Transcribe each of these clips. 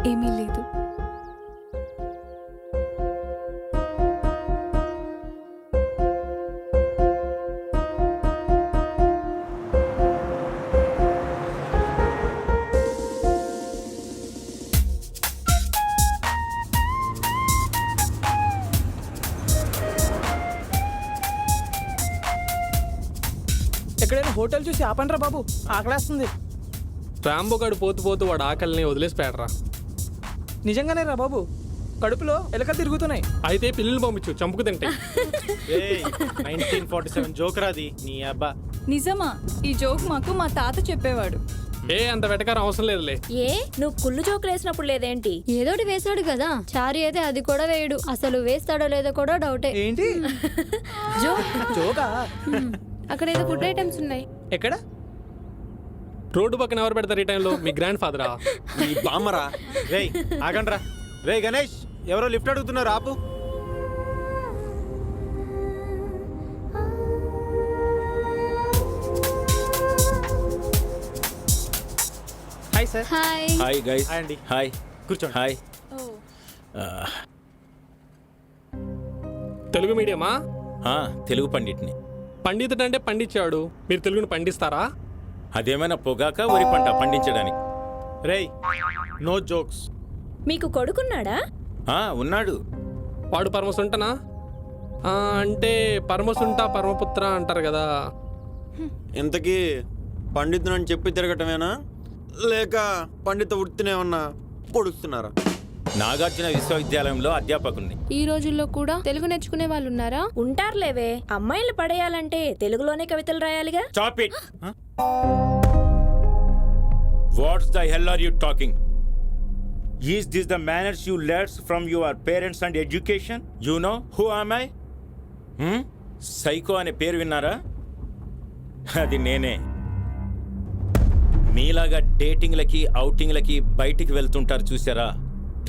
ఏమీ లేదు. ఎక్కడైనా హోటల్ చూసి ఆపండ్రా బాబు, ఆకలేస్తుంది. రాంబోగాడు పోతూ పోతూ వాడు ఆకలిని వదిలేసిపోయాడరా. నిజంగానే రా బాబు, కడుపులో ఎలకలు తిరుగుతున్నాయి. అయితే పిల్లలు పంపించు, చంపుకు తింటే. 1947 జోకరాది నీ అబ్బా. నిజమా? ఈ జోక్ మాకు మా తాత చెప్పేవాడు. అంత వెటకారం అవసరం లేదులే. నువ్వు కుళ్ళు జోకులు వేసినప్పుడు లేదేంటి? ఏదోటి వేసాడు కదా. చారి అయితే అది కూడా వేయడు. అసలు వేస్తాడో లేదో కూడా డౌటే. ఏంటి జోకా? అక్కడ ఏదో ఫుడ్ ఐటమ్స్ ఉన్నాయి. ఎక్కడ? రోడ్డు పక్కన ఎవరు పెడతారు ఈ టైంలో? మీ గ్రాండ్ ఫాదరా? నీ బామ్మరా. రేయ్ ఆగండ్రా. రే గణేష్, ఎవరో లిఫ్ట్ అడుగుతున్నారు, ఆపు. Hi sir. Hi. Hi guys. Hi అండి. హాయ్. కూర్చోండి. హాయ్. తెలుగు మీడియమా? తెలుగు పండిట్ని. పండితుడు అంటే పండించాడు, మీరు తెలుగుని పండిస్తారా? అదేమైనా పొగాక వరి పంట పండించడానికి? రేయ్ నో జోక్స్. మీకు కొడుకున్నాడా? ఉన్నాడు. వాడు పరమసుంటనా? అంటే పరమసుంట పరమపుత్ర అంటారు కదా. ఇంతకీ పండితునని చెప్పి తిరగటమేనా, లేక పండిత వృత్తినే ఉన్నా పొడుస్తున్నారా? నాగార్జున విశ్వవిద్యాలయంలో అధ్యాపకుడిని. ఈ రోజుల్లో కూడా తెలుగు నేర్చుకునే వాళ్ళు ఉన్నారా? ఉంటారులేవే. అమ్మాయిలు పడేయాలంటే తెలుగులోనే కవితలు రాయాలిగా. Stop it. What the hell are you talking? Is this the manners you learned from your parents and education? You know who am I? Psycho అనే పేరు విన్నారా? అది నేనే. మీలాగా డేటింగ్లకి ఔటింగ్లకి బయటికి వెళ్తుంటారు చూసారా?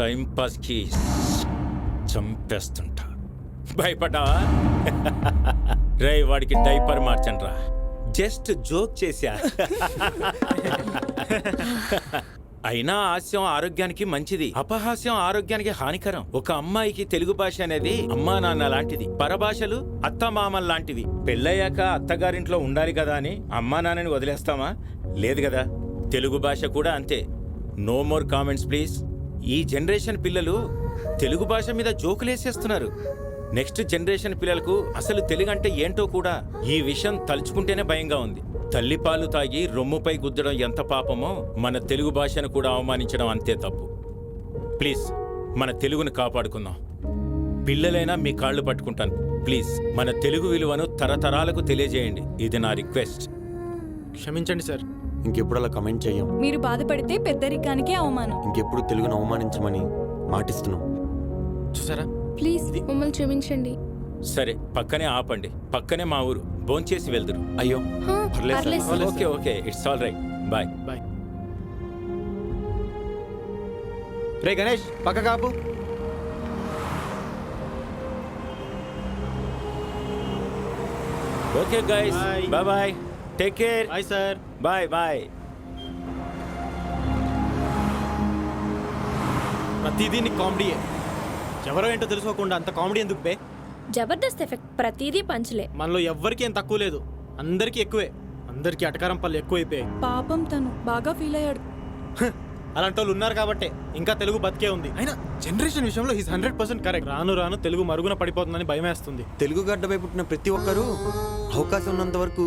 టైం పాస్కి చంపేస్తుంటా. భయపడ్డావా? రే వాడికి డైపర్ మార్చండి రా. జస్ట్ జోక్ చేశా. అయినా హాస్యం ఆరోగ్యానికి మంచిది, అపహాస్యం ఆరోగ్యానికి హానికరం. ఒక అమ్మాయికి తెలుగు భాష అనేది అమ్మా నాన్న లాంటిది, పరభాషలు అత్తమామల్ లాంటివి. పెళ్ళయ్యాక అత్తగారింట్లో ఉండాలి కదా అని అమ్మా నాన్నని వదిలేస్తామా? లేదు కదా. తెలుగు భాష కూడా అంతే. No more comments please. ఈ జనరేషన్ పిల్లలు తెలుగు భాష మీద జోకులేసేస్తున్నారు. నెక్స్ట్ జనరేషన్ పిల్లలకు అసలు తెలుగు అంటే ఏంటో కూడా ఈ విషయం తలుచుకుంటేనే భయంగా ఉంది. తల్లిపాలు తాగి రొమ్ముపై గుద్దడం ఎంత పాపమో, మన తెలుగు భాషను కూడా అవమానించడం అంతే తప్పు. ప్లీజ్ మన తెలుగును కాపాడుకుందాం. పిల్లలైనా మీ కాళ్ళు పట్టుకుంటాను. ప్లీజ్ మన తెలుగు విలువను తరతరాలకు తెలియజేయండి. ఇది నా రిక్వెస్ట్. క్షమించండి సార్. ఇంకెప్పుడు అలా కమెంట్ చెయ్యం. మీరు బాధపడితే పెద్దరికానికే అవమానం. ఇంకెప్పుడు తెలుగును అవమానించమని మాటిస్తున్నాం. చూసారా? ప్లీజ్ మమ్మల్ని క్షమించండి. సరే పక్కనే ఆపండి. పక్కనే మా ఊరు. భోంచేసి వెళ్దురు. అయ్యో పర్లేదు sir. Okay okay, it's all right. Bye. Bye. రే గణేష్ పక్క కాపు. Okay guys, Bye. Bye bye. Take care. Bye sir. Bye bye. ప్రతిదీ నీకు కామెడీయే. ఎవరో ఏంటో తెలుసుకోకుండా అంత కామెడీ ఎందుకు బే? జబర్దస్త్ ఎఫెక్ట్. ప్రతిదీ పంచలే. మనలో ఎవ్వరికి ఏం తక్కువ లేదు, అందరికీ ఎక్కువే. అందరికీ అటకారం పళ్ళు ఎక్కువైపోయాయి. పాపం తను బాగా ఫీల్ అయ్యాడు. అలాంటి వాళ్ళు ఉన్నారు కాబట్టి ఇంకా తెలుగు బతికే ఉంది. అయినా జనరేషన్ విషయంలో ఈజ్ 100% కరెక్ట్. రాను రాను తెలుగు మరుగున పడిపోతుందని భయం వేస్తుంది. తెలుగు గడ్డపై పుట్టిన ప్రతి ఒక్కరూ అవకాశం ఉన్నంత వరకు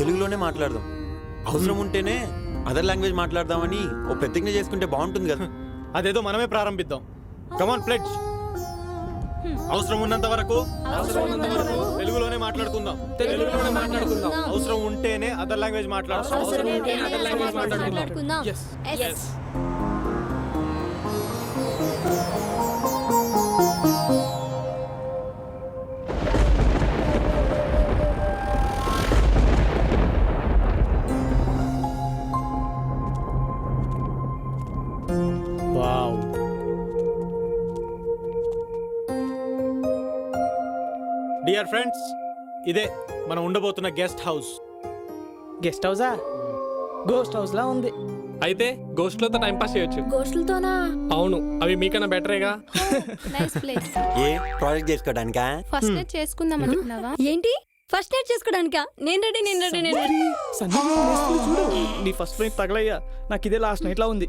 తెలుగులోనే మాట్లాడదాం. అవసరం ఉంటేనే అదర్ లాంగ్వేజ్ మాట్లాడదామని ఓ ప్రతిజ్ఞ చేసుకుంటే బాగుంటుంది కదా. అదేదో మనమే ప్రారంభిద్దాం. Come on pledge. అవసరం ఉన్నంత వరకు తెలుగులోనే మాట్లాడుకుందాం. అవసరం ఉంటేనే అదర్ లాంగ్వేజ్ మాట్లాడుకుందాం. Yes. వావ్. డియర్ ఫ్రెండ్స్, ఇదే మనం ఉండబోతున్న గెస్ట్ హౌస్. గెస్ట్ హౌసా? గోస్ట్ హౌస్ లా ఉంది. అయితే గోస్ట్లతో టైం పాస్ చేయొచ్చు. గోష్లతోనా? అవును, అవి మీకన్నా బెటరేగా. Nice place. ఏ ప్రాజెక్ట్ చేసుకోవడానికా? ఫస్ట్ నైట్ చేసుకుందాం అనుకున్నావా? ఏంటి ఫస్ట్ నైట్ చేసుకోవడానికా? నేను రెడీ. సందీప్ లేస్తుంది చూడు. నీ ఫస్ట్ నైట్ తగలయ్యా, నాకు ఇదే లాస్ట్ నైట్ లా ఉంది.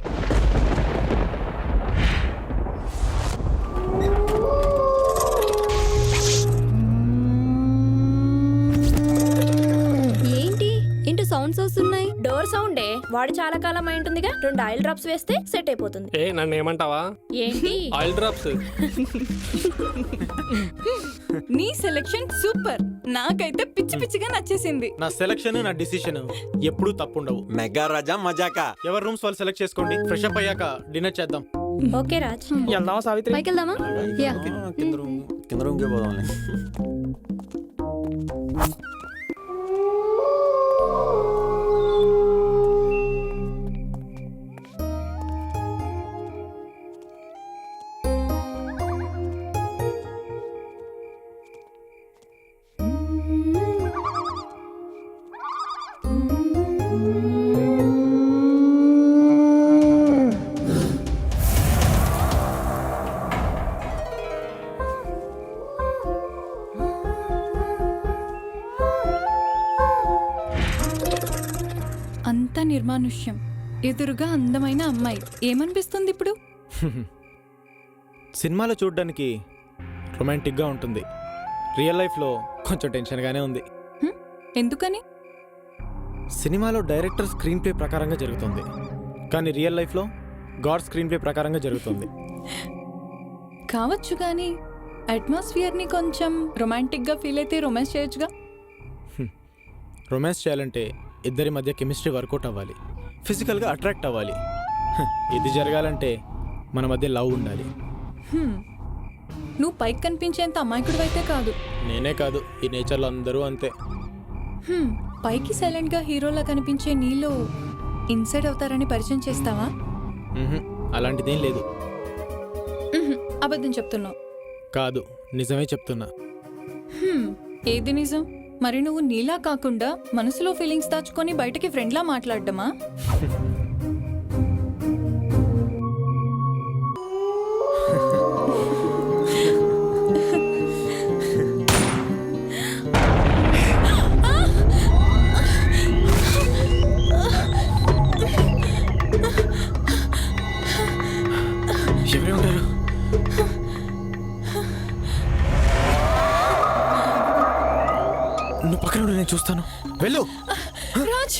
ఏంటి సౌండ్స్ వస్తున్నాయి? డోర్ సౌండే. వాడు చాలా కాలం అయి ఉంటుందిగా. 2 ఆయిల్ డ్రాప్స్ వేస్తే సెట్ అయిపోతుంది. ఏ నన్ను ఏమంటావా? ఏంటి? Oil drops. నీ సెలెక్షన్ సూపర్. నాకైతే పిచ్చి పిచ్చిగా నచ్చేసింది. నా సెలక్షన్ నా డిసిషన్ ఎప్పుడూ తప్పుండవు. మెగా రాజా మజాకా. ఎవరి రూమ్స్ వాళ్ళు సెలెక్ట్ చేసుకోండి. ఫ్రెష్ అప్ అయ్యాక డిన్నర్ చేద్దాం. ఓకే రాజ్. వెళ్దామా సావిత్రి? పైకి వెళ్దామా? యా. కింద రూమ్కే పోదాంలే. అంత నిర్మానుష్యం, ఎదురుగా అందమైన అమ్మాయి. ఏమనిపిస్తుంది ఇప్పుడు? సినిమాలో చూడడానికి రొమాంటిక్గా ఉంటుంది. రియల్ లైఫ్లో కొంచెం టెన్షన్గానే ఉంది. హ్మ్? ఎందుకని? సినిమాలో డైరెక్టర్ స్క్రీన్ ప్లే ప్రకారంగా జరుగుతుంది, కానీ రియల్ లైఫ్లో గాడ్ స్క్రీన్ ప్లే ప్రకారంగా జరుగుతుంది. కావచ్చు, కానీ అట్మాస్ఫియర్ని కొంచెం రొమాంటిక్గా ఫీల్ అయితే రొమాన్స్ చేయొచ్చుగా. రొమాన్స్ చేయాలంటే ఇద్దరి మధ్య కెమిస్ట్రీ వర్కౌట్ అవ్వాలి, ఫిజికల్గా అట్రాక్ట్ అవ్వాలి. ఇది జరగాలంటే మన మధ్య లవ్ ఉండాలి. హ్మ్. నువ్వు పైకి కనిపించేంత అమాయకుడు అయితే కాదు. నేనే కాదు, ఈ నేచర్లో అందరూ అంతే. హ్మ్. పైకి సైలెంట్గా హీరోలా కనిపించే నీళ్ళు ఇన్సైడ్ అవుతారని పరిచయం చేస్తావా? మ్హూ, అలాంటిదేం లేదు. ఉహుం, అబద్ధం చెప్తున్నావు. కాదు, నిజమే చెప్తున్నా. హ్మ్. ఏది నిజం? మరి నువ్వు నీలా కాకుండా మనసులో ఫీలింగ్స్ దాచుకొని బయటకి ఫ్రెండ్లా మాట్లాడటమా? ఎవరే ఉంటారు? నువ్వు పక్కన ఉండు, నేను చూస్తాను. వెళ్ళు. రాజ్